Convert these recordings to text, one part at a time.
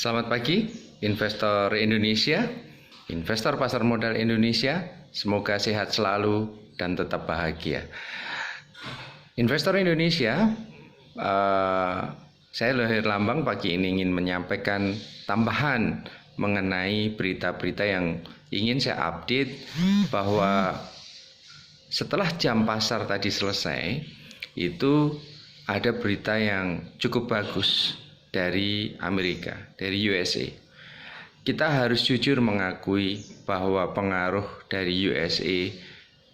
Selamat pagi, investor Indonesia, investor pasar modal Indonesia. Semoga sehat selalu dan tetap bahagia. Investor Indonesia, saya Lohir Lambang pagi ini ingin menyampaikan tambahan mengenai berita-berita yang ingin saya update bahwa setelah jam pasar tadi selesai, itu ada berita yang cukup bagus dari Amerika, dari USA. Kita harus jujur mengakui bahwa pengaruh dari USA,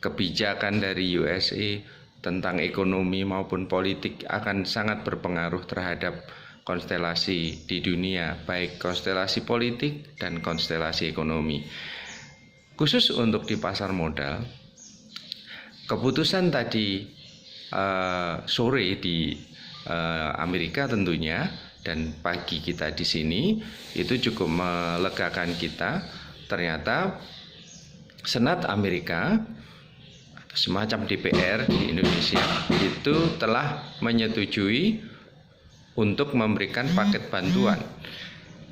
kebijakan dari USA tentang ekonomi maupun politik akan sangat berpengaruh terhadap konstelasi di dunia, baik konstelasi politik dan konstelasi ekonomi. Khusus untuk di pasar modal, keputusan tadi sore di Amerika tentunya dan pagi kita di sini itu cukup melegakan kita. Ternyata Senat Amerika, semacam DPR di Indonesia, itu telah menyetujui untuk memberikan paket bantuan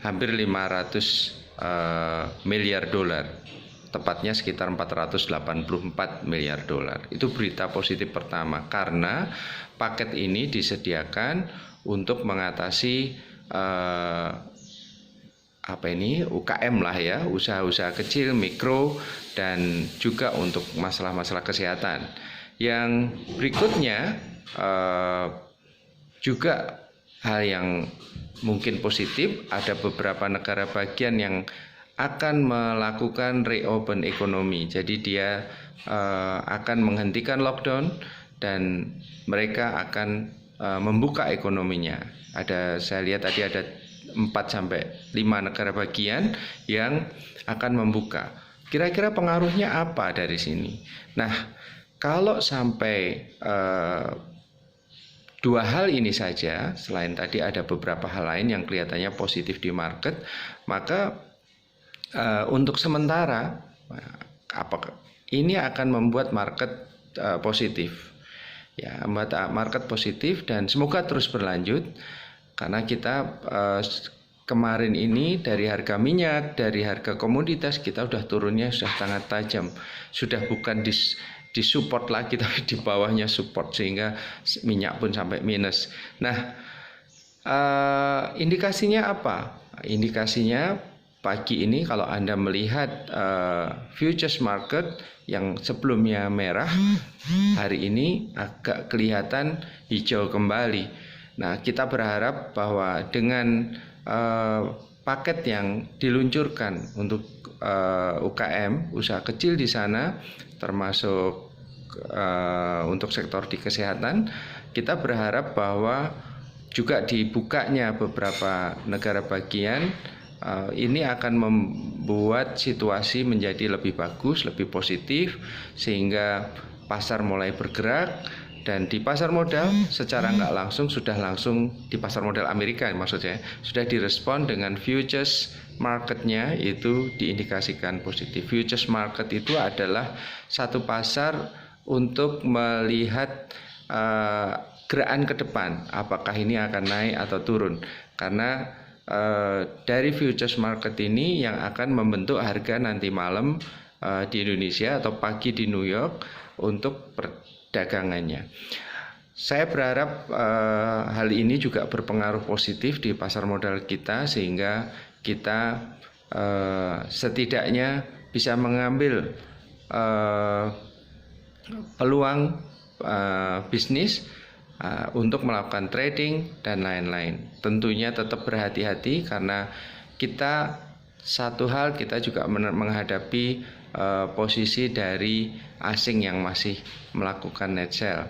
hampir 500 miliar dolar, tepatnya sekitar 484 miliar dolar. Itu berita positif pertama, karena paket ini disediakan untuk mengatasi UKM lah ya, usaha-usaha kecil, mikro, dan juga untuk masalah-masalah kesehatan. Yang berikutnya juga hal yang mungkin positif, ada beberapa negara bagian yang akan melakukan reopen ekonomi. Jadi dia akan menghentikan lockdown dan mereka akan membuka ekonominya. Saya lihat tadi ada 4-5 negara bagian yang akan membuka. Kira-kira pengaruhnya apa dari sini? Nah, kalau sampai dua hal ini saja, selain tadi ada beberapa hal lain yang kelihatannya positif di market, maka untuk sementara ini akan membuat market positif. Ya, market positif dan semoga terus berlanjut, karena kita kemarin ini dari harga minyak, dari harga komoditas kita udah turunnya sudah sangat tajam, sudah bukan di support lagi tapi di bawahnya support, sehingga minyak pun sampai minus. Nah, indikasinya apa? Indikasinya pagi ini kalau Anda melihat futures market yang sebelumnya merah, hari ini agak kelihatan hijau kembali. Nah, kita berharap bahwa dengan paket yang diluncurkan untuk UKM, usaha kecil di sana, termasuk untuk sektor di kesehatan, kita berharap bahwa juga dibukanya beberapa negara bagian, ini akan membuat situasi menjadi lebih bagus, lebih positif, sehingga pasar mulai bergerak. Dan di pasar modal secara nggak langsung di pasar modal Amerika maksudnya sudah direspon dengan futures marketnya itu diindikasikan positif. Futures market itu adalah satu pasar untuk melihat gerakan ke depan, apakah ini akan naik atau turun, karena dari futures market ini yang akan membentuk harga nanti malam di Indonesia atau pagi di New York untuk perdagangannya. Saya berharap hal ini juga berpengaruh positif di pasar modal kita, sehingga kita setidaknya bisa mengambil peluang bisnis untuk melakukan trading dan lain-lain. Tentunya tetap berhati-hati, karena kita juga menghadapi posisi dari asing yang masih melakukan net sell.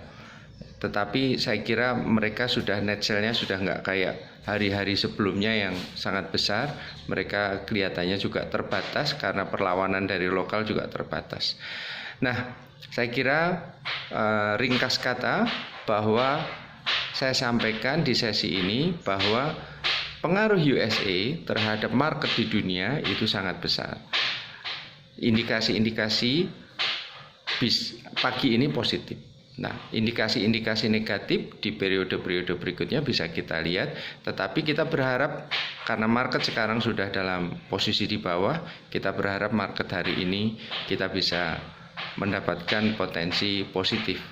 Tetapi saya kira mereka sudah net sell-nya sudah nggak kayak hari-hari sebelumnya yang sangat besar. Mereka kelihatannya juga terbatas karena perlawanan dari lokal juga terbatas. Nah, saya kira ringkas kata bahwa saya sampaikan di sesi ini bahwa pengaruh USA terhadap market di dunia itu sangat besar. Indikasi-indikasi pagi ini positif. Nah, indikasi-indikasi negatif di periode-periode berikutnya bisa kita lihat, tetapi kita berharap karena market sekarang sudah dalam posisi di bawah, kita berharap market hari ini kita bisa mendapatkan potensi positif.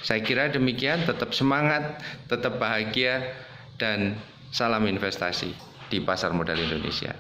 Saya kira demikian, tetap semangat, tetap bahagia, dan salam investasi di pasar modal Indonesia.